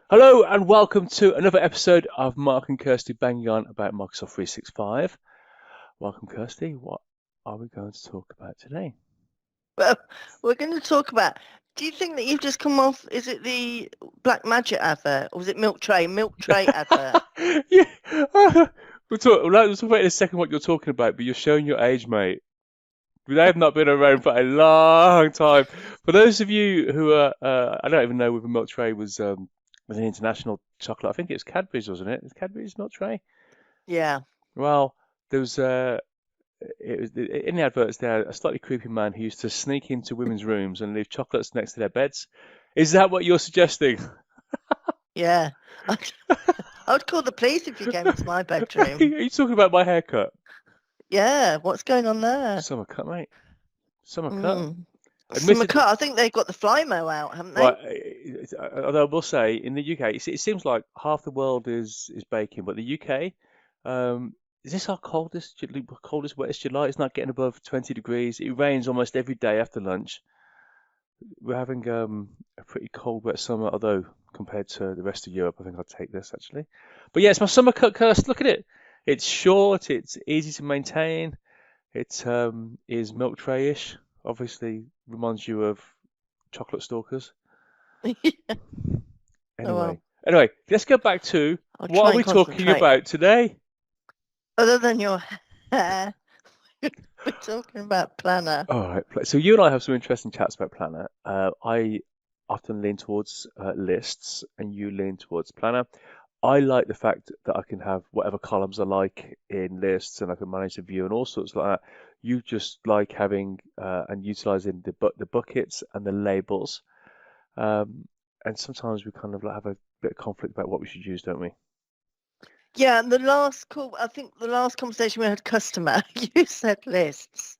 Hello and welcome to another episode of Mark and Kirsty banging on about Microsoft 365. Welcome, Kirsty. What are we going to talk about today? Well, we're going to talk about. Do you think that you've just come off? Is it the Black Magic advert, or was it Milk Tray? Milk Tray advert. Yeah, we'll talk about in a second what you're talking about, but you're showing your age, mate. They have not been around for a long time. For those of you who are, I don't even know whether Milk Tray was an international chocolate. I think it was Cadbury's, wasn't it? Is Cadbury's Milk Tray? Yeah. Well, there was it was in the adverts there a slightly creepy man who used to sneak into women's rooms and leave chocolates next to their beds. Is that what you're suggesting? Yeah. I'd, I'd call the police if you came into my Are bedroom. you talking about my haircut? Yeah. What's going on there? Summer cut, mate. Summer cut. Mm. Summer Admitted, cut. I think they've got the Flymo out, haven't right. they? Although I will say, in the UK, it seems like half the world is baking, but the UK, is this our coldest, wettest July? It's not getting above 20 degrees. It rains almost every day after lunch. We're having a pretty cold, wet summer, although compared to the rest of Europe, I think I'll take this actually. But yeah, it's my summer cut, Kirst. Look at it. It's short, it's easy to maintain. It is milk tray-ish. Obviously, reminds you of chocolate stalkers. Oh Anyway, well. anyway, let's go back to I'll what try are and we talking concentrate. about today? Other than your hair, we're talking about planner. All right, so you and I have some interesting chats about Planner. I often lean towards lists, and you lean towards Planner. I like the fact that I can have whatever columns I like in lists, and I can manage the view and all sorts like that. You just like having and utilizing the buckets and the labels. Um, and sometimes we kind of like have a bit of conflict about what we should use, don't we? Yeah, and the last call, I think the last conversation we had customer, you said lists,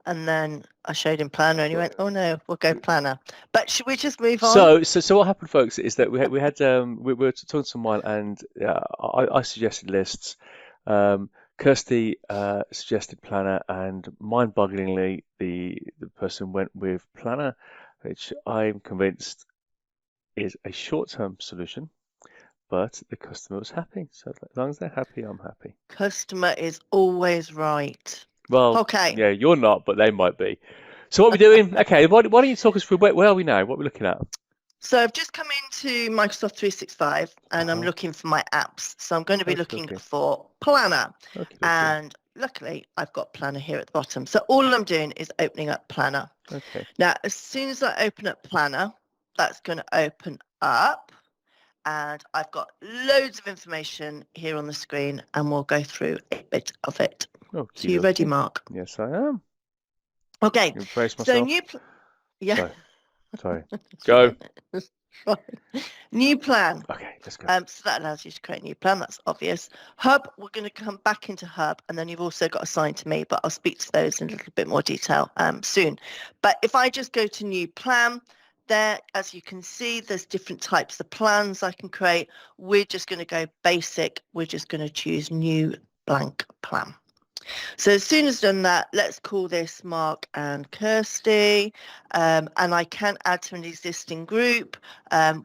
and then I showed him planner, and he went, "Oh no, we'll go planner." But should we just move on? So what happened, folks, is that we were talking to someone, and I suggested lists. Kirsty suggested planner, and mind-bogglingly, the person went with planner, which I'm convinced is a short-term solution, but the customer was happy. So as long as they're happy, I'm happy. Customer is always right. Well, Okay, yeah, you're not, but they might be. So what are we doing? Okay, why don't you talk us through where are we now? What are we looking at? so I've just come into Microsoft 365, and I'm Uh-huh. looking for my apps. So I'm going to be Okay, looking okay. for planner, Okay, okay. and luckily I've got planner here at the bottom. So all I'm doing is opening up planner. Okay. Now, as soon as I open up planner, that's going to open up. And I've got loads of information here on the screen, and we'll go through a bit of it. So Okie you ready, dokie. Mark? Yes, I am. Okay, You brace so myself. yeah, Sorry, sorry. Go. new plan. Okay, let's go. So that allows you to create a new plan. That's obvious. Hub, we're going to come back into Hub, and then you've also got assigned to me, but I'll speak to those in a little bit more detail soon. But if I just go to new plan, there, as you can see, there's different types of plans I can create. We're just going to go basic. We're just going to choose new blank plan. So as soon as done that, let's call this Mark and Kirsty. And I can add to an existing group.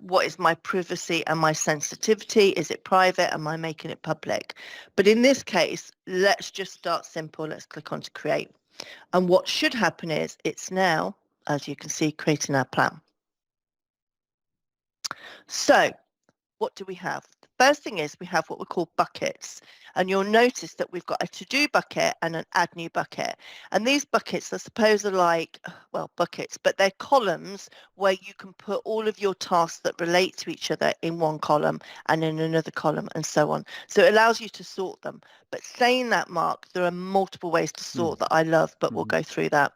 What is my privacy and my sensitivity? Is it private? Am I making it public? But in this case, let's just start simple. Let's click on to create. And what should happen is it's now, as you can see, creating our plan. So what do we have? The first thing is we have what we call buckets. And you'll notice that we've got a to-do bucket and an add new bucket. And these buckets, I suppose, are like, well, buckets, but they're columns where you can put all of your tasks that relate to each other in one column and in another column and so on. So it allows you to sort them. But saying that, Mark, there are multiple ways to Hmm. sort that I love, but we'll Hmm. go through that.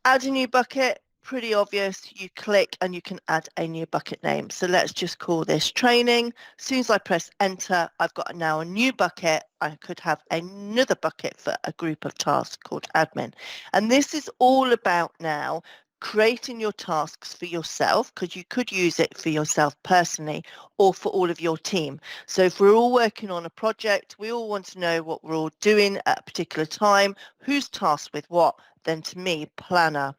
Add a new bucket, pretty obvious. You click and you can add a new bucket name. So let's just call this training. As soon as I press enter, I've got now a new bucket. I could have another bucket for a group of tasks called admin. And this is all about now creating your tasks for yourself, because you could use it for yourself personally or for all of your team. So if we're all working on a project, we all want to know what we're all doing at a particular time, who's tasked with what, then to me, planner,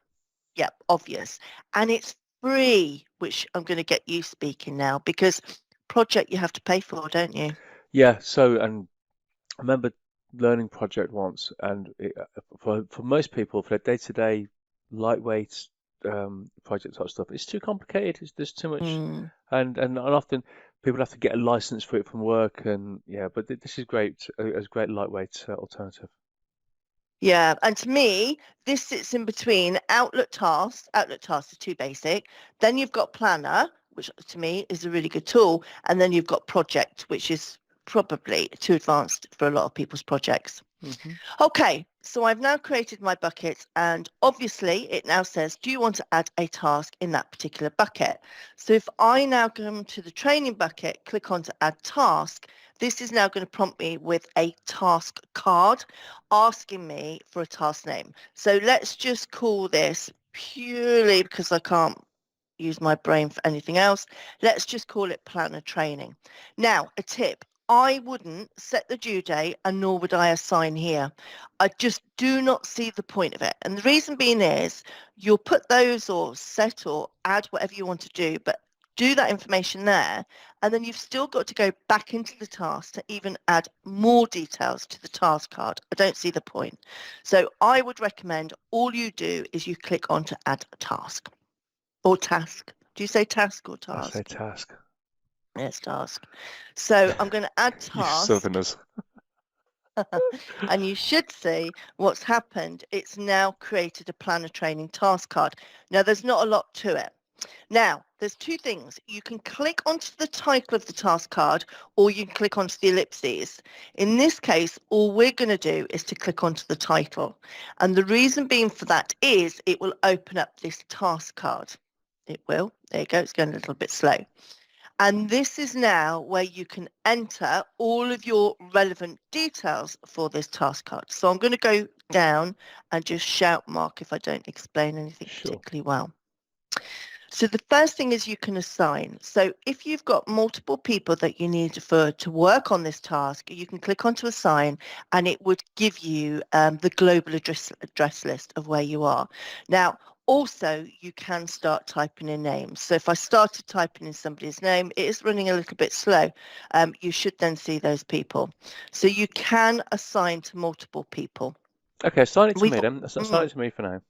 yep, obvious. And it's free, which I'm going to get you speaking now, because project you have to pay for, don't you? Yeah. So, and I remember learning project once, and for most people, for their day-to-day lightweight project type stuff, it's too complicated. There's too much, Mm. and often people have to get a license for it from work, and yeah. But this is great, a great lightweight alternative. Yeah, and to me, this sits in between Outlook tasks. Outlook tasks are too basic. Then you've got Planner, which to me is a really good tool. And then you've got Project, which is probably too advanced for a lot of people's projects. Hmm. Okay, so I've now created my bucket, and obviously it now says, do you want to add a task in that particular bucket? So if I now come to the training bucket, click on to add task, this is now going to prompt me with a task card asking me for a task name. So let's just call this, purely because I can't use my brain for anything else, let's just call it planner training. Now, a tip. I wouldn't set the due date, and nor would I assign here. I just do not see the point of it. And the reason being is you'll put those or set or add whatever you want to do, but do that information there. And then you've still got to go back into the task to even add more details to the task card. I don't see the point. So I would recommend all you do is you click on to add a task or task. Do you say task or I say task? task. Yes, task. So I'm going to add You task. Southerners. And you should see what's happened. It's now created a planner training task card. Now, there's not a lot to it. Now, there's two things. You can click onto the title of the task card, or you can click onto the ellipses. In this case, all we're going to do is to click onto the title. And the reason being for that is it will open up this task card. It will. There you go. It's going a little bit slow. And this is now where you can enter all of your relevant details for this task card. So I'm going to go down and just shout Mark if I don't explain anything Sure. particularly well. So the first thing is you can assign. So if you've got multiple people that you need to work on this task, you can click onto assign, and it would give you the global address list of where you are. Now, also, you can start typing in names. So if I started typing in somebody's name, it is running a little bit slow. You should then see those people. So you can assign to multiple people. Okay, assign it to We've me then. Assign it to me for now.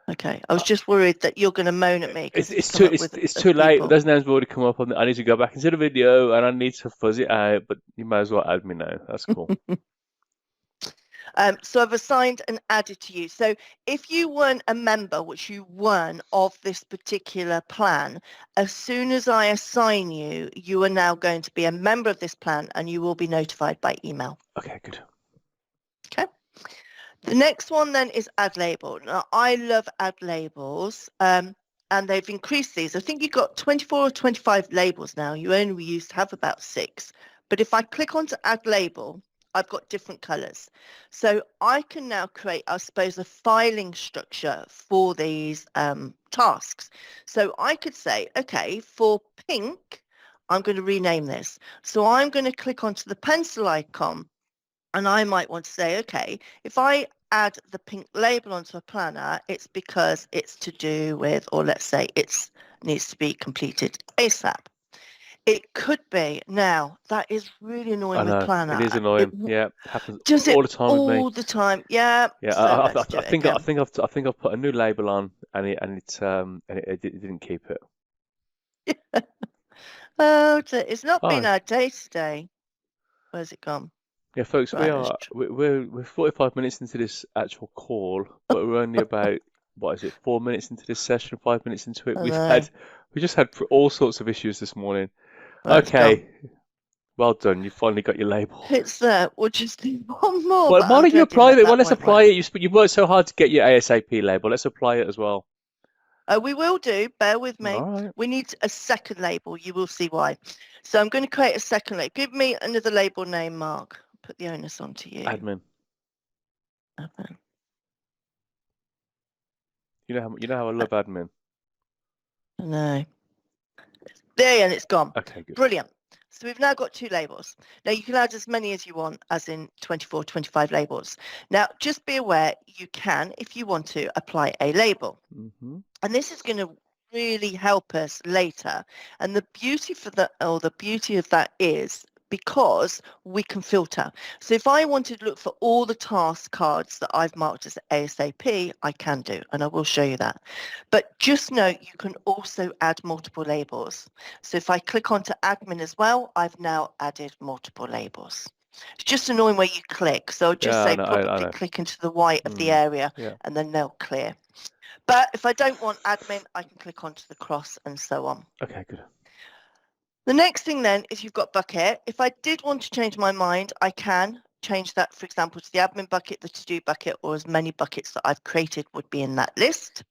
Okay, I was just worried that you're going to moan at me because it's It's come too up with it's a too late. people. Those names have already come up. I need to go back into the video and I need to fuzz it out. But you might as well add me now. That's cool. So I've assigned and added to you. So if you weren't a member, which you weren't, of this particular plan, as soon as I assign you, you are now going to be a member of this plan and you will be notified by email. Okay, good. Okay. The next one then is add label. Now, I love add labels, and they've increased these. I think you've got 24 or 25 labels now. You only used to have about 6. But if I click onto add label, I've got different colors. So I can now create, I suppose, a filing structure for these tasks. So I could say, okay, for pink, I'm going to rename this. So I'm going to click onto the pencil icon, and I might want to say, okay, if I add the pink label onto a planner, it's because it's to do with, or let's say it needs to be completed ASAP. It could be. Now, that is really I annoying with know it planner. is annoying. Yeah, happens Does it all the time with me. all the time. Yeah, Yeah, so let's do it again. I think I've put a new label on and it didn't keep it. Oh, it's not been Hi. our day today. Where's it gone? Yeah, folks, Right, let's we're 45 minutes into this actual call, but we're only about what is it, 4 minutes into this session, 5 minutes into it. I know. We just had all sorts of issues this morning. Right, it's gone. Okay, well done. You finally got your label. It's there. We'll just do one more, Well, but why I'm don't you dreading apply that it? Well, that let's won't apply work. it. You worked so hard to get your ASAP label. Let's apply it as well. We will do. Bear with me. All right. We need a second label. You will see why. So I'm going to create a second label. Give me another label name, Mark. Put the onus onto you. Admin. Admin. You know how I love admin. No. There, and it's gone. Okay, good. Brilliant. So we've now got 2 labels. Now you can add as many as you want, as in 24, 25 labels. Now just be aware you can, if you want to, apply a label. Mm-hmm. And this is going to really help us later. And the beauty of that is because we can filter. So if I wanted to look for all the task cards that I've marked as ASAP, I can do, and I will show you that. But just note, you can also add multiple labels. So if I click onto admin as well, I've now added multiple labels. It's just annoying where you click. So I'll just Yeah, say I probably know. click into the white of the area Yeah. and then they'll clear. But if I don't want admin, I can click onto the cross and so on. Okay, good. The next thing then is you've got bucket. If I did want to change my mind, I can change that, for example, to the admin bucket, the to-do bucket, or as many buckets that I've created would be in that list.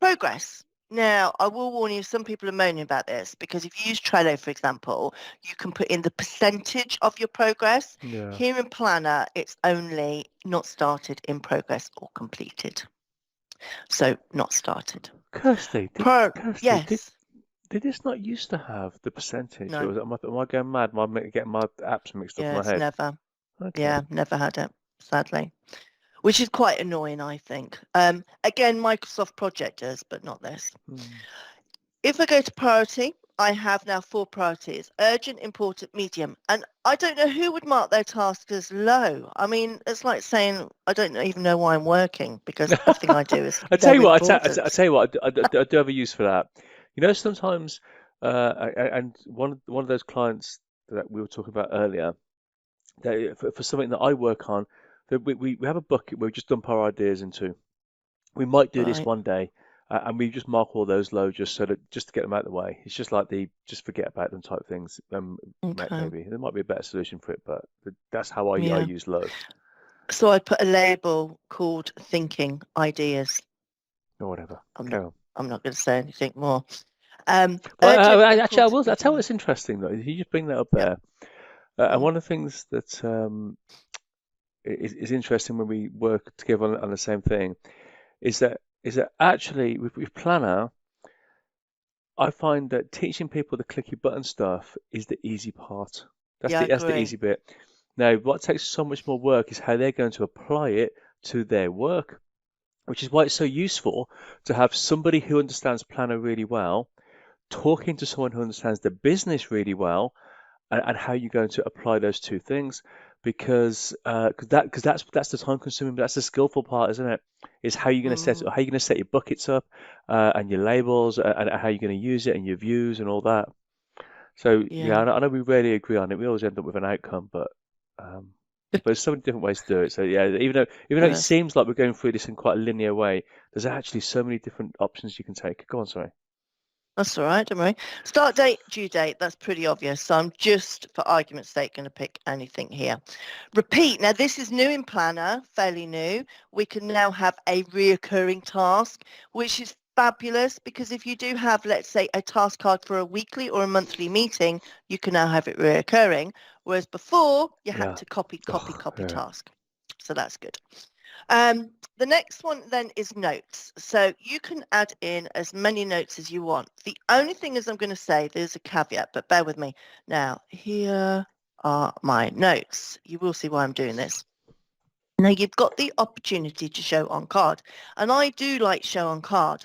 Progress. Now, I will warn you, some people are moaning about this because if you use Trello, for example, you can put in the percentage of your progress. Yeah. Here in Planner, it's only not started, in progress, or completed. So not started. Kirsty, Yes. did this not used to have the percentage? No. Or am I going mad? Am I getting my apps mixed up in Yeah, my it's head? never. Okay. Yeah, never had it, sadly. Which is quite annoying, I think. Again, Microsoft Project does, but not this. Hmm. If I go to priority, I have now 4 priorities: urgent, important, medium. And I don't know who would mark their task as low. I mean, it's like saying, I don't even know why I'm working because everything I do is I tell low you what, I importance. tell you what, I do have a use for that. You know, sometimes, and one of those clients that we were talking about earlier, for something that I work on, that we have a bucket where we just dump our ideas into. We might do this Right. one day, and we just mark all those low just to get them out of the way. It's just like the just forget about them type things. Okay. Maybe there might be a better solution for it, but that's how I Yeah. use low So I put a label called thinking ideas. or whatever. I'm not Carry on. I'm not going to say anything more. Well, Urgent, actually, I important, will. I tell you medium. what's interesting though. You just bring that up Yep. there, and Mm. one of the things that is interesting when we work together on the same thing is that actually with Planner, I find that teaching people the clicky button stuff is the easy part. Yeah, I That's the agree. easy bit. Now, what takes so much more work is how they're going to apply it to their work, which is why it's so useful to have somebody who understands Planner really well, talking to someone who understands the business really well, and how you're going to apply those two things because that's the time consuming, but that's the skillful part, isn't it? Is Mm. how you're going to set your buckets up and your labels and how you're going to use it and your views and all that. So yeah, Yeah. I know we rarely agree on it. We always end up with an outcome, um, but there's so many different ways to do it. So yeah, even though There it is. seems like we're going through this in quite a linear way, there's actually so many different options you can take. Go on, sorry. That's all right, don't worry. Start date, due date, that's pretty obvious. So I'm just, for argument's sake, going to pick anything here. Repeat. Now, this is new in Planner, fairly new. We can now have a reoccurring task, which is fabulous because if you do have, let's say, a task card for a weekly or a monthly meeting, you can now have it reoccurring. Whereas before, you had Yeah. to copy, copy, Oh, copy yeah. task. So that's good. The next one then is notes. So you can add in as many notes as you want. The only thing is I'm going to say there's a caveat, but bear with me. Now, here are my notes. You will see why I'm doing this. Now you've got the opportunity to show on card, and I do like show on card.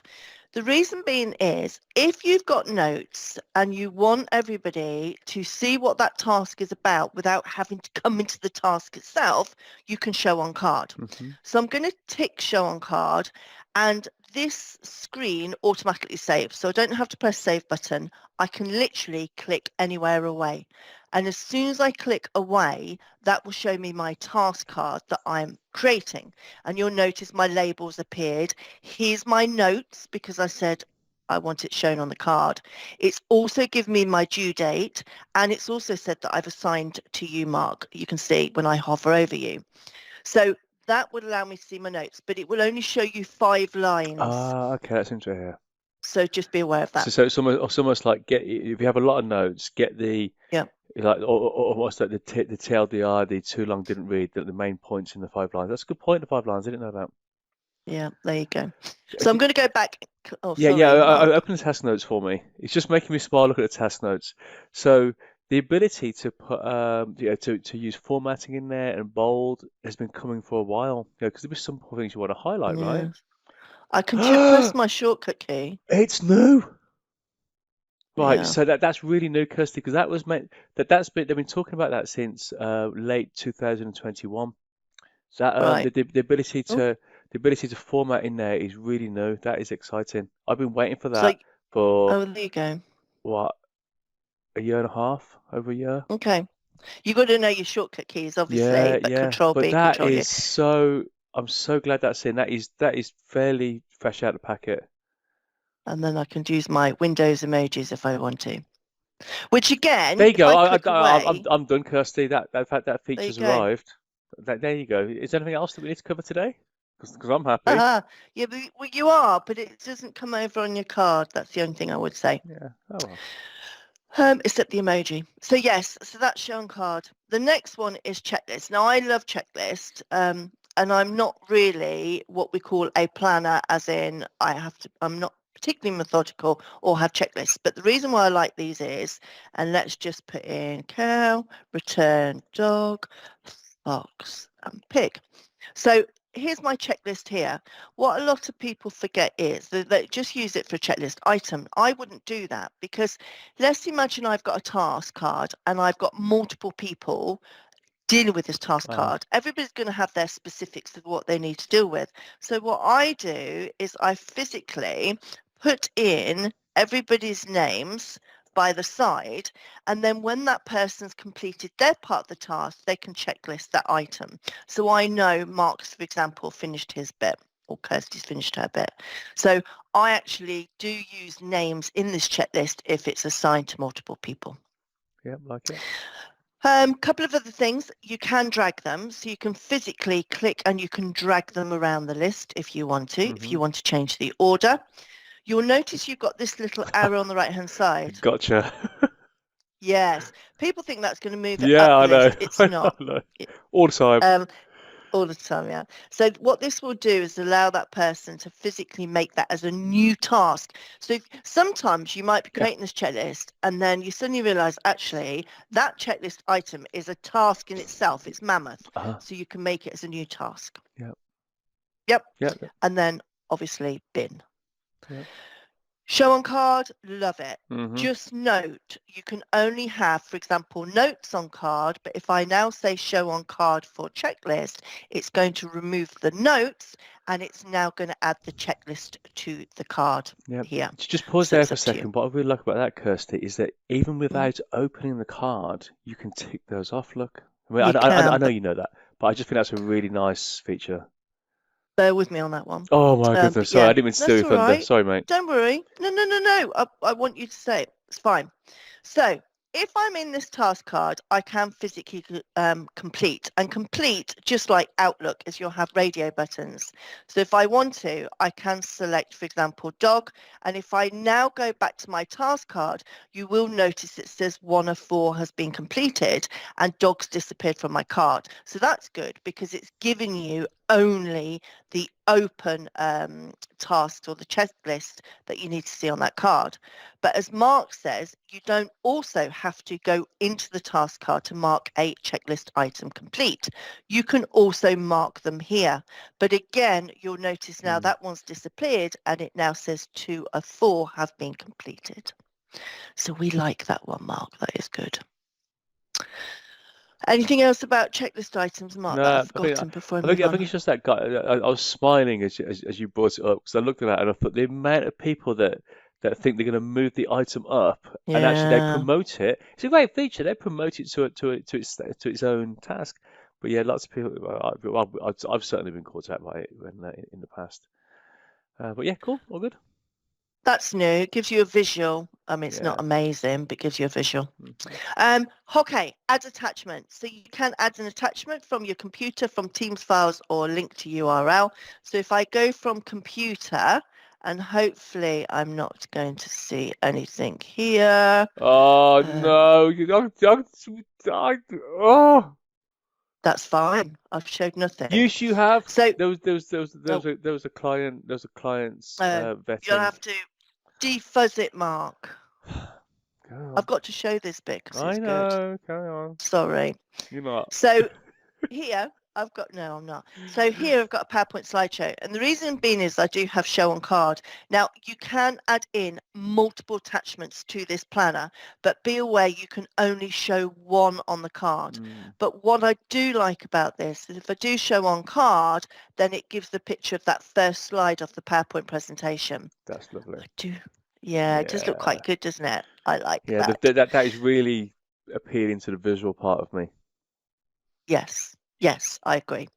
The reason being is if you've got notes and you want everybody to see what that task is about without having to come into the task itself, you can show on card. Hmm. So I'm going to tick show on card and this screen automatically saves. So I don't have to press save button. I can literally click anywhere away. And as soon as I click away, that will show me my task card that I'm creating. And you'll notice my labels appeared. Here's my notes because I said I want it shown on the card. It's also given me my due date, and it's also said that I've assigned to you, Mark. You can see when I hover over you. So that would allow me to see my notes, but it will only show you 5 lines. Ah, okay, that's interesting. So just be aware of that. So it's almost like get if you have a lot of notes, get the Yeah. like or what's that the TLDR, the too long didn't read the main points in the 5 lines. That's a good point. The 5 lines, I didn't know that. Yeah, there you go. So I'm D- going to go back. Oh, Yeah, yeah. sorry, Mark. Open the task notes for me. It's just making me smile. Look at the task notes. So the ability to put to use formatting in there and bold has been coming for a while. Because there be some things you want to highlight, right? Yeah. I can press my shortcut key. It's new. Right, Yeah. so that's really new, Kirsty, because that was meant they've been talking about that since late 2021. So that Right. the ability Oh, to format in there is really new. That is exciting. I've been waiting for so that for there you go. what, a year and a half, over a year. Okay. You've got to know your shortcut keys, obviously, Yeah, but yeah. Control But B, that Control U. is so I'm so glad that's in. That is fairly fresh out of the packet. And then I can use my Windows emojis if I want to. Which There again, you if go. I click away, I'm done, Kirsty. That there you feature's go. arrived. There you go. Is there anything else that we need to cover today? Because I'm happy. Yeah, but, well, you are, but it doesn't come over on your card. That's the only thing I would say. Yeah. Oh well. Except the emoji. So yes, so that's shown card. The next one is checklist. Now I love checklist, and I'm not really what we call a planner, as in I'm not particularly methodical or have checklists. But the reason why I like these is, and let's just put in cow, return dog, fox, and pig. So here's my checklist here. What a lot of people forget is that they just use it for a checklist item. I wouldn't do that because let's imagine I've got a task card and I've got multiple people dealing with this task Uh-huh. card. Everybody's going to have their specifics of what they need to deal with. So what I do is I physically put in everybody's names by the side, and then when that person's completed their part of the task, they can checklist that item. So I know Mark's, for example, finished his bit, or Kirsty's finished her bit. So I actually do use names in this checklist if it's assigned to multiple people. Yeah, like it. Couple of other things, you can drag them, so you can physically click and you can drag them around the list if you want to, if you want to change the order. You'll notice you've got this little arrow on the right hand side. Gotcha. Yes, people think that's going to move it Yeah, up I the know. list. It's I not. know. It, All the time. all the time, yeah. So what this will do is allow that person to physically make that as a new task. So sometimes you might be Yeah. creating this checklist and then you suddenly realize actually that checklist item is a task in itself. It's mammoth. Uh-huh. So you can make it as a new task. Yeah. Yep. Yeah. And then obviously bin. Yeah. Show on card, love it. Mm-hmm. Just note, you can only have, for example, notes on card, but if I now say show on card for checklist, it's going to remove the notes and it's now going to add the checklist to the card Yeah. here. Just pause So there it's for a up to you. second. What I really like about that, Kirsty, is that even without opening the card, you can tick those off. Look. I mean, You I can, know but you know that, but I just think that's a really nice feature. bear with me on that one. Oh my But goodness. Sorry, yeah, I didn't mean to steal that's your all thunder. right. Sorry, mate. Don't worry. No. I want you to say it. It's fine. So if I'm in this task card, I can physically complete. And complete, just like Outlook, is you'll have radio buttons. So if I want to, I can select, for example, dog. And if I now go back to my task card, you will notice it says 1 of 4 has been completed and dog's disappeared from my card. So that's good because it's giving you only the open tasks or the checklist that you need to see on that card. But as Mark says, you don't also have to go into the task card to mark a checklist item complete. You can also mark them here. But again, you'll notice now that one's disappeared and it now says 2 of 4 have been completed. So we like that one, Mark. That is good. Anything else about checklist items, Mark, that No, I've forgotten before I I move think on? it's just that guy. I was smiling as you brought it up because I looked at that and I thought the amount of people that think they're going to move the item up and actually they Yeah. promote it. It's a great feature. They promote it to its own task. But yeah, lots of people. I've certainly been caught out by it in the past. But yeah, cool, all good. That's new. It gives you a visual. I mean, it's Yeah. not amazing, but gives you a visual. Mhm. Okay, add attachment. So you can add an attachment from your computer, from Teams files or link to URL. So if I go from computer, and hopefully I'm not going to see anything here. Oh no! Oh. That's fine. I've showed nothing. Yes, you have. So There was a client's you'll vetting. have to defuzz it, Mark. Carry on. I've got to show this bit because I it's good. know. Carry on. Sorry. You're not. So here No, I'm not. So here I've got a PowerPoint slideshow. And the reason being is I do have show on card. Now, you can add in multiple attachments to this planner, but be aware you can only show one on the card. Mm, But what I do like about this is if I do show on card, then it gives the picture of that first slide of the PowerPoint presentation. that's lovely. I do. Yeah, it does look Yeah. quite good, doesn't it? I like Yeah, that. that is really appealing to the visual part of me. Yes, yes, I agree.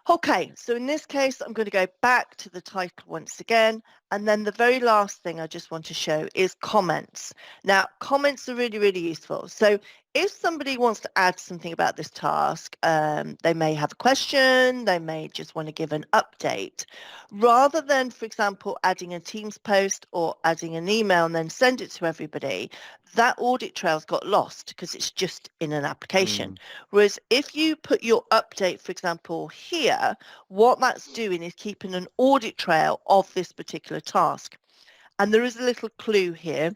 Okay, so in this case, I'm going to go back to the title once again. And then the very last thing I just want to show is comments. Now, comments are really, really useful. So if somebody wants to add something about this task, they may have a question, they may just want to give an update. Rather than, for example, adding a Teams post or adding an email and then send it to everybody, that audit trail's got lost because it's just in an application. Mm, Whereas if you put your update, for example, here, what that's doing is keeping an audit trail of this particular task. And there is a little clue here.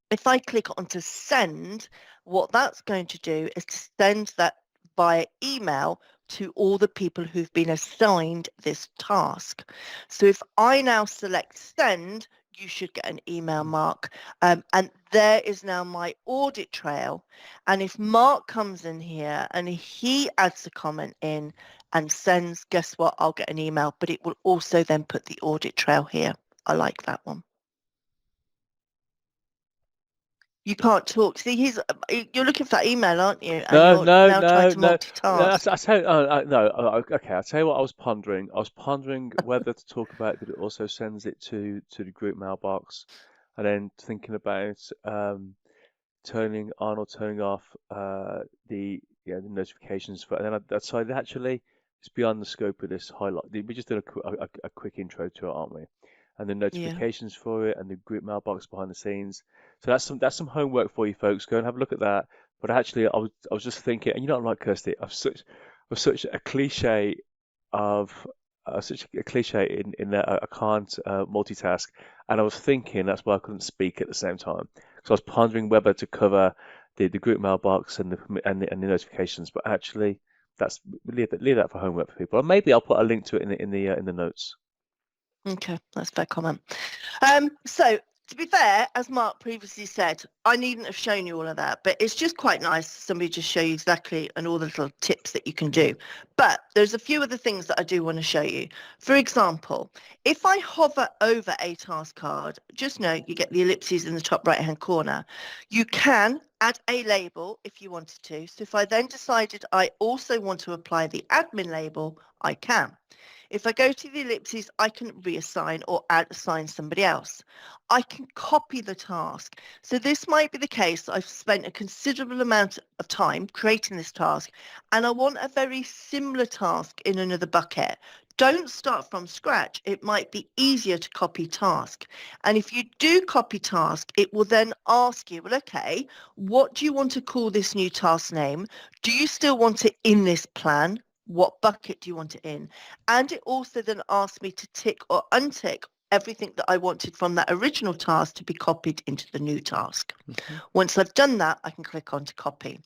If I click onto send, what that's going to do is to send that via email to all the people who've been assigned this task. So if I now select send, you should get an email, Mark. And there is now my audit trail. And if Mark comes in here and he adds a comment in and sends, guess what? I'll get an email, but it will also then put the audit trail here. I like that one. You can't talk. See, you're looking for that email, aren't you? And no, you're no, now trying no, to no. multitask. I tell you, no. Okay, I'll tell you what I was pondering. I was pondering whether to talk about that it also sends it to the group mailbox, and then thinking about turning on or turning off the notifications for. And then I decided actually it's beyond the scope of this highlight. We just did a quick intro to it, aren't we? And the Yeah. notifications for it and the group mailbox behind the scenes. So that's some homework for you folks. Go and have a look at that. But actually, I was just thinking, and you know, I'm like Kirsty, I'm such a cliche of such a cliche in that I can't multitask. And I was thinking that's why I couldn't speak at the same time. So I was pondering whether to cover the group mailbox and the notifications, but actually that's leave that for homework for people. Or maybe I'll put a link to it in the notes. Okay, that's a fair comment. So to be fair, as Mark previously said, I needn't have shown you all of that, but it's just quite nice somebody just show you exactly and all the little tips that you can do. But there's a few other things that I do want to show you. For example, if I hover over a task card, just know you get the ellipses in the top right hand corner. You can add a label if you wanted to. So if I then decided I also want to apply the admin label, I can. If I go to the ellipses, I can reassign or assign somebody else. I can copy the task. So this might be the case. I've spent a considerable amount of time creating this task and I want a very similar task in another bucket. Don't start from scratch. It might be easier to copy task. And if you do copy task, it will then ask you, well, okay, what do you want to call this new task name? Do you still want it in this plan? What bucket do you want it in? And it also then asks me to tick or untick everything that I wanted from that original task to be copied into the new task. Hmm. Once I've done that, I can click on to copy.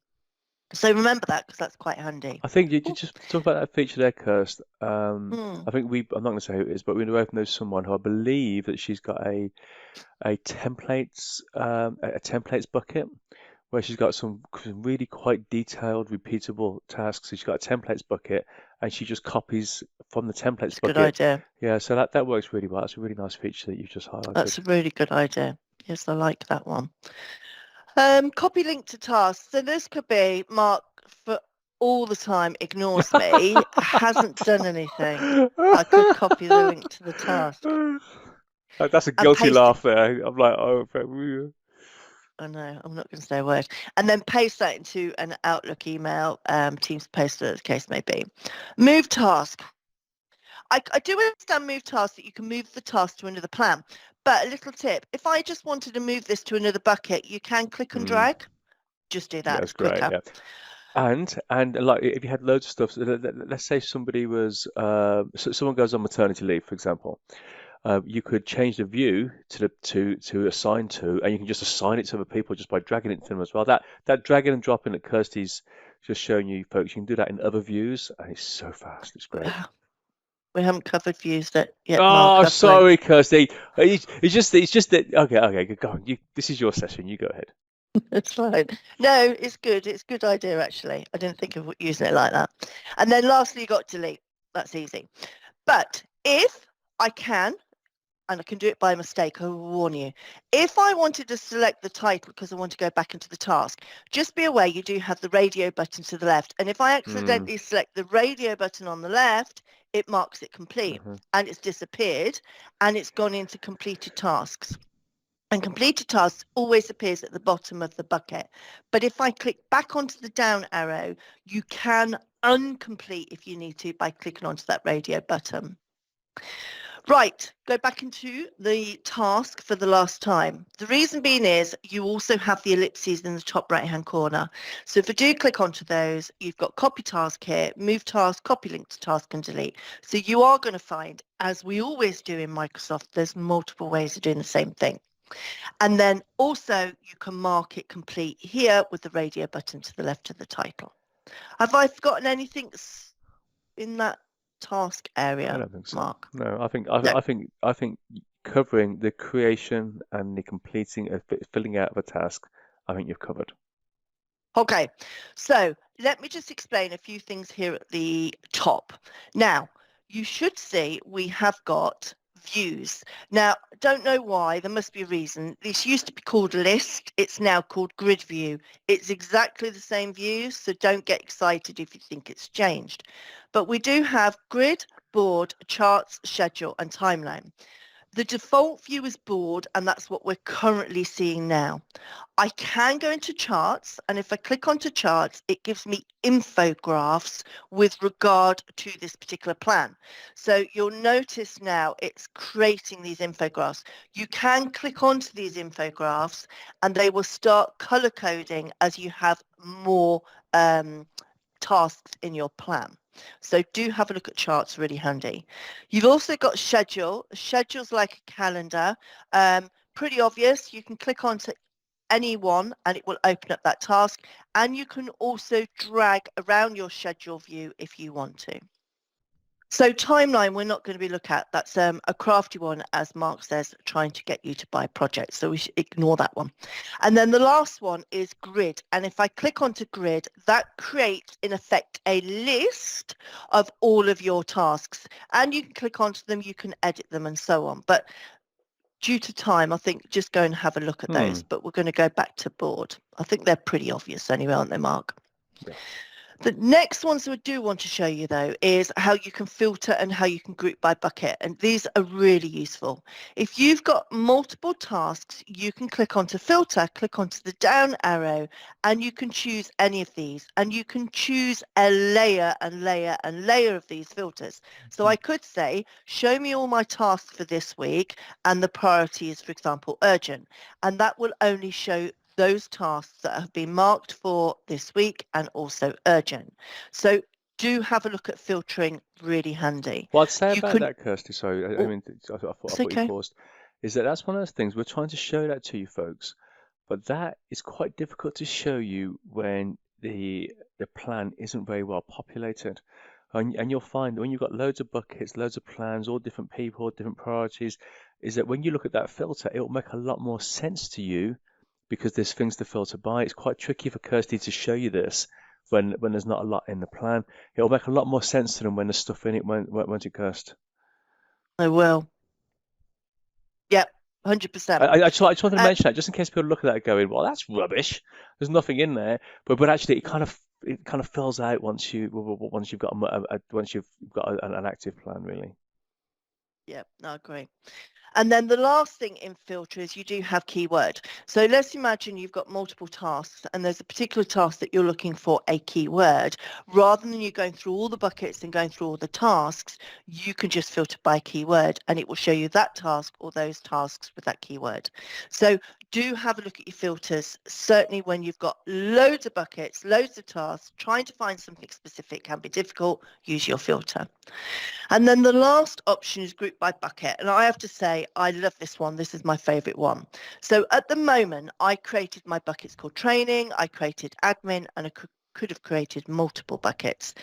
So remember that because that's quite handy. I think you Ooh, just talk about that feature there, Kirst. hmm, I think I'm not going to say who it is, but we both know someone who I believe that she's got a templates bucket where she's got some really quite detailed, repeatable tasks. So she's got a templates bucket, and she just copies from the it's templates a good bucket. idea. Yeah, so that works really well. It's a really nice feature that you've just highlighted. That's a really good idea. Yes, I like that one. Copy link to task. So this could be Mark for all the time ignores me, hasn't done anything. I could copy the link to the task That's a and guilty paste it. laugh there. I'm like, oh, I know, I'm not going to say a word. And then paste that into an Outlook email, Teams post, whatever the case may be. Move task. I do understand move task that you can move the task to another plan. But a little tip, if I just wanted to move this to another bucket, you can click and mm, drag. Just do yeah, that. that's It's great. quicker. Yeah. And like if you had loads of stuff, so let's say somebody was someone goes on maternity leave, for example, you could change the view to assign to, and you can just assign it to other people just by dragging it to them as well. That dragging and dropping that Kirsty's just showing you folks. You can do that in other views, and it's so fast. It's great. We haven't covered views yet, Mark, Oh, have we? sorry, Kirsty. It's just that. Okay, go on. This is your session. You go ahead. It's fine. No, it's good. It's a good idea, actually. I didn't think of using it like that. And then lastly, you got delete. That's easy. But if I can, and I can do it by mistake, I will warn you. If I wanted to select the title because I want to go back into the task, just be aware you do have the radio button to the left. And if I accidentally select the radio button on the left, it marks it complete and it's disappeared and it's gone into completed tasks. And completed tasks always appears at the bottom of the bucket. But if I click back onto the down arrow, you can uncomplete if you need to by clicking onto that radio button. Right, go back into the task for the last time. The reason being is you also have the ellipses in the top right hand corner. So if I do click onto those, you've got copy task here, move task, copy link to task and delete. So you are going to find, as we always do in Microsoft, there's multiple ways of doing the same thing. And then also you can mark it complete here with the radio button to the left of the title. Have I forgotten anything in that task area? I don't think so. Mark? No, I think No. I think covering the creation and the completing of filling out of a task, I think you've covered. Okay, so let me just explain a few things here at the top. Now, you should see we have got views. Now, don't know why, there must be a reason. This used to be called list, it's now called grid view. It's exactly the same views, so don't get excited if you think it's changed. But we do have grid, board, charts, schedule and timeline. The default view is board, and that's what we're currently seeing now. I can go into charts, and if I click onto charts, it gives me infographics with regard to this particular plan. So you'll notice now it's creating these infographics. You can click onto these infographics and they will start color coding as you have more tasks in your plan. So do have a look at charts, really handy. You've also got schedule. Schedule's like a calendar. Pretty obvious. You can click onto any one and it will open up that task. And you can also drag around your schedule view if you want to. So timeline, we're not going to be looking at. That's a crafty one, as Mark says, trying to get you to buy projects. So we should ignore that one. And then the last one is grid. And if I click onto grid, that creates, in effect, a list of all of your tasks. And you can click onto them, you can edit them and so on. But due to time, I think just go and have a look at those. But we're going to go back to board. I think they're pretty obvious anyway, aren't they, Mark? Yeah. The next ones I do want to show you, though, is how you can filter and how you can group by bucket. And these are really useful. If you've got multiple tasks, you can click onto filter, click onto the down arrow, and you can choose any of these. And you can choose a layer and layer and layer of these filters. So I could say, show me all my tasks for this week. And the priority is, for example, urgent. And that will only show those tasks that have been marked for this week and also urgent. So do have a look at filtering, really handy. What I'd say about that, Kirsty, sorry, I mean, I thought okay. you paused, is that's one of those things, we're trying to show that to you folks, but that is quite difficult to show you when the plan isn't very well populated. And you'll find when you've got loads of buckets, loads of plans, all different people, different priorities, is that when you look at that filter, it will make a lot more sense to you because there's things to filter by. It's quite tricky for Kirsty to show you this when there's not a lot in the plan. It'll make a lot more sense to them when there's stuff in it, won't it, Kirst? I will. Yep, 100%. I just wanted to mention that just in case people look at that going, well, that's rubbish. There's nothing in there, but actually it kind of fills out once you've got an active plan, really. Yep, no, great. And then the last thing in filter is you do have keyword. So let's imagine you've got multiple tasks and there's a particular task that you're looking for a keyword. Rather than you going through all the buckets and going through all the tasks, you can just filter by keyword and it will show you that task or those tasks with that keyword. So do have a look at your filters. Certainly when you've got loads of buckets, loads of tasks, trying to find something specific can be difficult, use your filter. And then the last option is group by bucket. And I have to say, I love this one. This is my favorite one. So at the moment, I created my buckets called training, I created admin, and I could have created multiple buckets.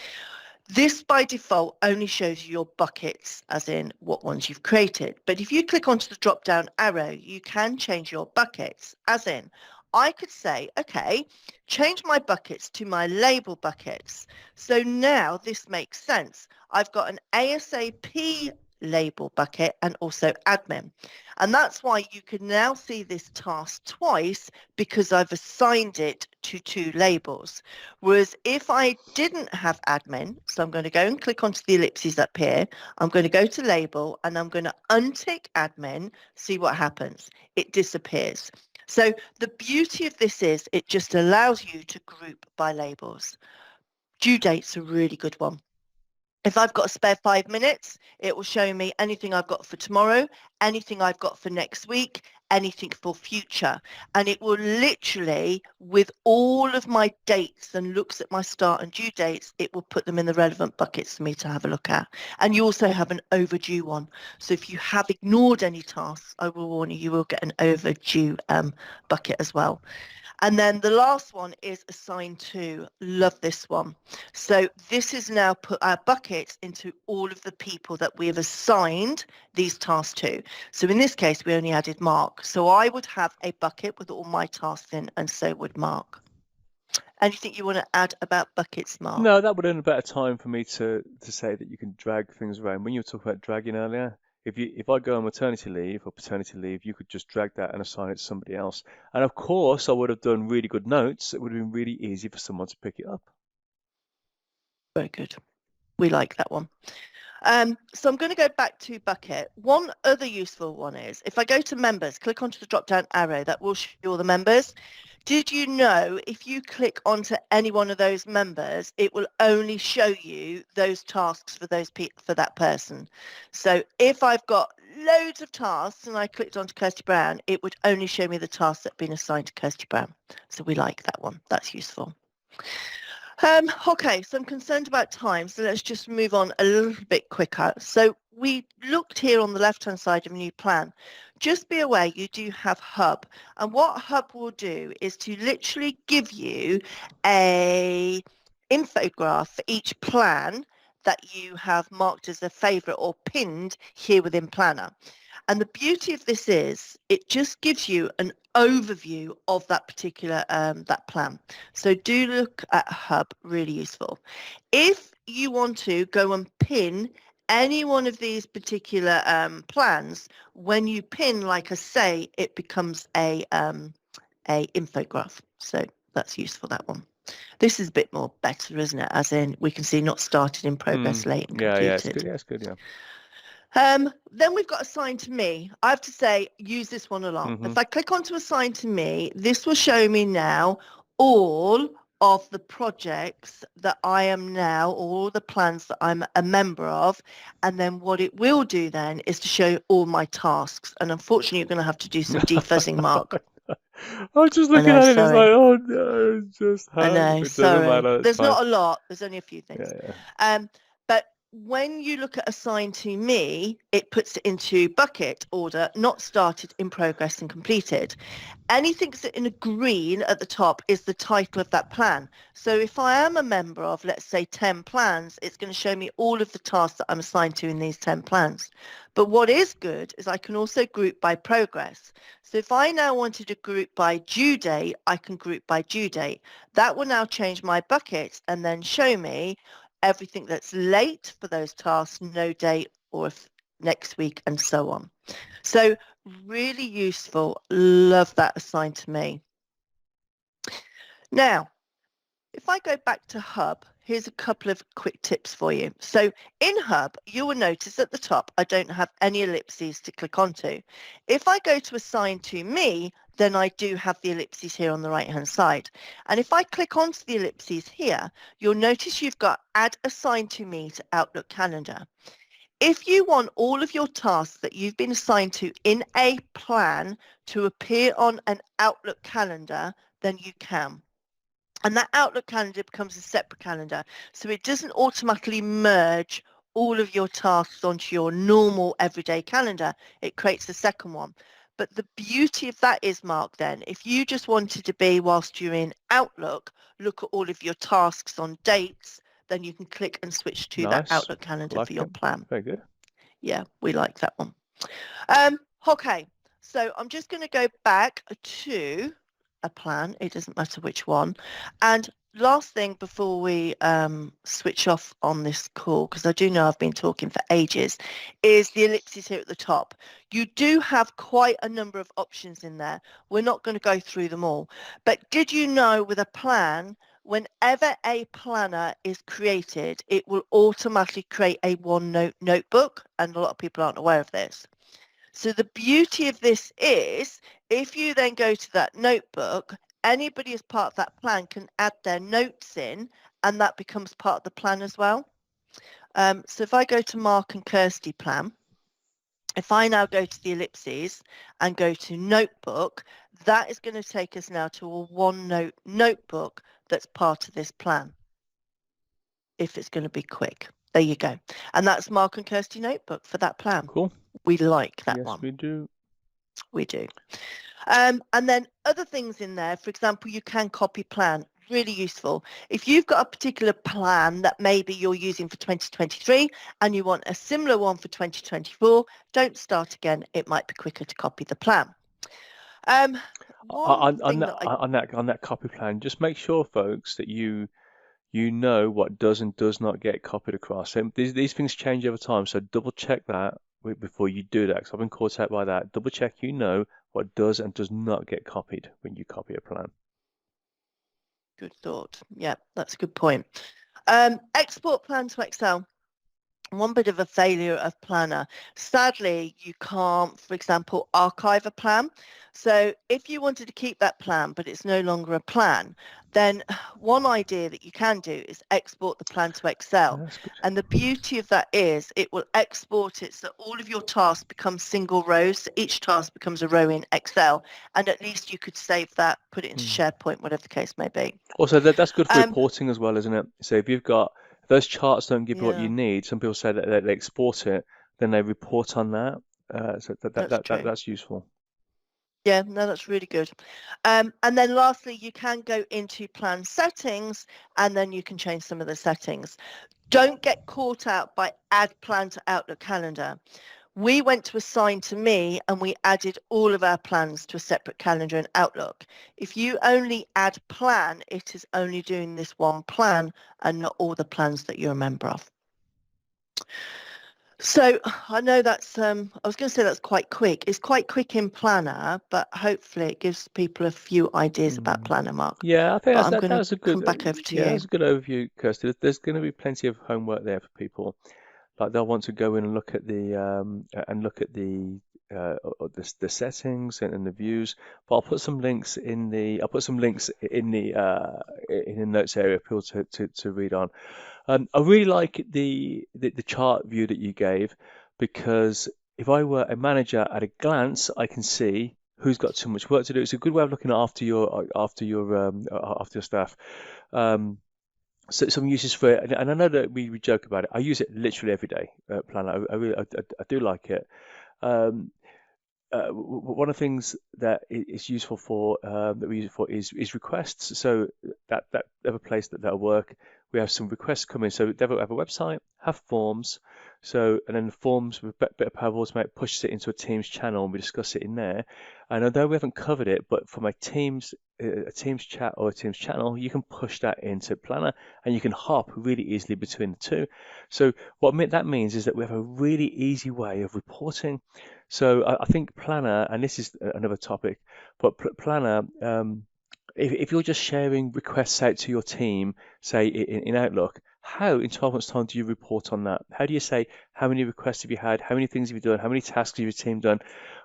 This by default only shows you your buckets, as in what ones you've created. But if you click onto the drop down arrow, you can change your buckets, as in I could say, okay, change my buckets to my label buckets. So now this makes sense. I've got an ASAP label bucket and also admin. And that's why you can now see this task twice, because I've assigned it to 2 labels. Whereas if I didn't have admin, so I'm going to go and click onto the ellipses up here, I'm going to go to label and I'm going to untick admin, see what happens. It disappears. So the beauty of this is it just allows you to group by labels. Due date's a really good one. If I've got a spare 5 minutes, it will show me anything I've got for tomorrow, anything I've got for next week, anything for future. And it will literally, with all of my dates and looks at my start and due dates, it will put them in the relevant buckets for me to have a look at. And you also have an overdue one. So if you have ignored any tasks, I will warn you, you will get an overdue bucket as well. And then the last one is assign to. Love this one. So this is now put our buckets into all of the people that we have assigned these tasks to. So in this case, we only added Mark. So I would have a bucket with all my tasks in, and so would Mark. Anything you want to add about buckets, Mark? No, that would have been a better time for me to say that you can drag things around. When you were talking about dragging earlier, if I go on maternity leave or paternity leave, you could just drag that and assign it to somebody else. And of course, I would have done really good notes. It would have been really easy for someone to pick it up. Very good. We like that one. So I'm going to go back to bucket. One other useful one is if I go to members, click onto the drop down arrow, that will show you all the members. Did you know if you click onto any one of those members, it will only show you those tasks for for that person? So if I've got loads of tasks and I clicked onto Kirsty Brown, it would only show me the tasks that have been assigned to Kirsty Brown. So we like that one. That's useful. Okay, so I'm concerned about time, so let's just move on a little bit quicker. So we looked here on the left-hand side of new plan. Just be aware you do have Hub, and what Hub will do is to literally give you a infograph for each plan that you have marked as a favorite or pinned here within Planner. And the beauty of this is it just gives you an overview of that particular that plan. So do look at Hub, really useful. If you want to go and pin any one of these particular plans, when you pin, like I say, it becomes a infograph. So that's useful, that one. This is a bit more better, isn't it? As in, we can see not started, in progress, late, and completed. Yeah, it's good. Yeah, it's good. Yeah. Then we've got assign to me. I have to say, use this one a lot. If I click onto assign to me, this will show me now all of the projects that I am now, all the plans that I'm a member of. And then what it will do then is to show all my tasks. And unfortunately, you're going to have to do some defuzzing, Mark. I'm just looking at it, it's like, oh no, it's just I know, it doesn't matter. There's not a lot. There's only a few things. Yeah. But when you look at assign to me, it puts it into bucket order, not started, in progress, and completed. Anything that's in a green at the top is the title of that plan. So if I am a member of, let's say, 10 plans, it's going to show me all of the tasks that I'm assigned to in these 10 plans. But what is good is I can also group by progress. So if I now wanted to group by due date, I can group by due date. That will now change my bucket and then show me everything that's late for those tasks, no date, or if next week, and so on. So really useful. Love that assigned to me. Now, if I go back to Hub, here's a couple of quick tips for you. So in Hub, you will notice at the top, I don't have any ellipses to click onto. If I go to assign to me, then I do have the ellipses here on the right-hand side. And if I click onto the ellipses here, you'll notice you've got add assign to me to Outlook calendar. If you want all of your tasks that you've been assigned to in a plan to appear on an Outlook calendar, then you can. And that Outlook calendar becomes a separate calendar. So it doesn't automatically merge all of your tasks onto your normal everyday calendar. It creates a second one. But the beauty of that is, Mark, then, if you just wanted to be, whilst you're in Outlook, look at all of your tasks on dates, then you can click and switch to that Nice. Outlook calendar for Like your it. plan. Very good. Yeah, we like that one. Okay, so I'm just going to go back to a plan. It doesn't matter which one. And last thing before we switch off on this call, because I do know I've been talking for ages, is the ellipses here at the top. You do have quite a number of options in there. We're not going to go through them all. But did you know with a plan, whenever a planner is created, it will automatically create a OneNote notebook? And a lot of people aren't aware of this. So the beauty of this is, if you then go to that notebook, anybody as part of that plan can add their notes in, and that becomes part of the plan as well. So if I go to Mark and Kirsty plan, if I now go to the ellipses and go to notebook, that is going to take us now to a OneNote notebook that's part of this plan, if it's going to be quick. There you go. And that's Mark and Kirsty notebook for that plan. Cool. We like that Yes, one. we do. We do. And then other things in there, for example, you can copy plan. Really useful. If you've got a particular plan that maybe you're using for 2023 and you want a similar one for 2024, don't start again. It might be quicker to copy the plan. On that copy plan, just make sure, folks, that you know what does and does not get copied across. And these things change over time, so double check that before you do that. Because I've been caught out by that. Double check you know what does and does not get copied when you copy a plan. Good thought. Yeah, that's a good point. Export plan to Excel. One bit of a failure of Planner. Sadly, you can't, for example, archive a plan. So if you wanted to keep that plan, but it's no longer a plan, then one idea that you can do is export the plan to Excel. That's good. And the beauty of that is it will export it so all of your tasks become single rows. So each task becomes a row in Excel. And at least you could save that, put it into SharePoint, whatever the case may be. Also, that's good for reporting as well, isn't it? So if you've got those charts don't give you what you Yeah. need. Some people say that they export it, then they report on that. So that's useful. Yeah, no, that's really good. And then lastly, you can go into plan settings and then you can change some of the settings. Don't get caught out by add plan to Outlook calendar. We went to assign to me and we added all of our plans to a separate calendar in Outlook. If you only add plan, it is only doing this one plan and not all the plans that you're a member of. So I know that's, I was going to say that's quite quick. It's quite quick in Planner, but hopefully it gives people a few ideas about Planner, Mark. Yeah, I think that was a good, come back over to you. Yeah, that's a good overview, Kirsty. There's going to be plenty of homework there for people. Like they'll want to go in and look at the settings and the views. But I'll put some links in the notes area for people to read on. I really like the chart view that you gave, because if I were a manager at a glance, I can see who's got too much work to do. It's a good way of looking after your staff. So some uses for it, and I know that we joke about it. I use it literally every day. Planner. I do like it. One of the things that it's useful for that we use it for is requests. So that other place that that'll work. We have some requests coming. So they have a website, have forms. So and then the forms with a bit of Power Automate pushes it into a Teams channel, and we discuss it in there. And although we haven't covered it, but from a Teams chat or a Teams channel, you can push that into Planner, and you can hop really easily between the two. So what that means is that we have a really easy way of reporting. So I think Planner, and this is another topic, but Planner, if you're just sharing requests out to your team, say in Outlook, how in 12 months' time do you report on that? How do you say how many requests have you had, how many things have you done, how many tasks have your team done?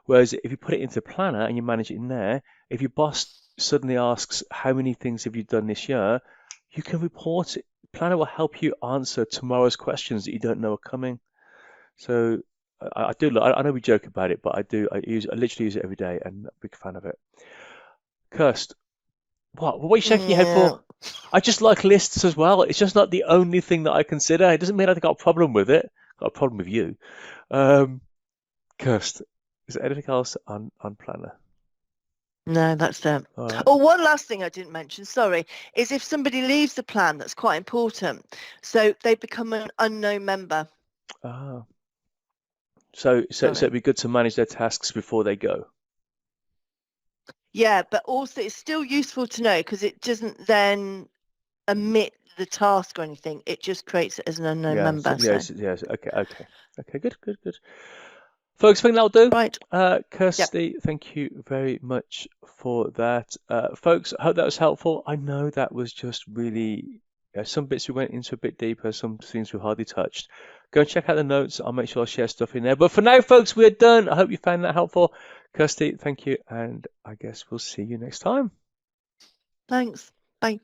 Whereas if you put it into Planner and you manage it in there, if your boss suddenly asks how many things have you done this year, you can report it. Planner will help you answer tomorrow's questions that you don't know are coming. So I know we joke about it, but I literally use it every day, and I'm a big fan of it. Kirst, what are you shaking your head for? I just like lists as well. It's just not the only thing that I consider. It doesn't mean I've got a problem with it. I've got a problem with you. Kirst. Is there anything else on planner? No, that's it. All right. Oh, one last thing I didn't mention, sorry, is if somebody leaves the plan, that's quite important. So they become an unknown member. Ah. So Sorry. it'd be good to manage their tasks before they go. Yeah, but also it's still useful to know because it doesn't then omit the task or anything. It just creates it as an unknown member. So, Yes. Okay. Good. Folks, I think that'll do. right. Yep. Kirsty, thank you very much for that. Folks, I hope that was helpful. I know that was just really, some bits we went into a bit deeper, some things we hardly touched. Go and check out the notes. I'll make sure I share stuff in there. But for now, folks, we're done. I hope you found that helpful. Kirsty, thank you. And I guess we'll see you next time. Thanks. Bye.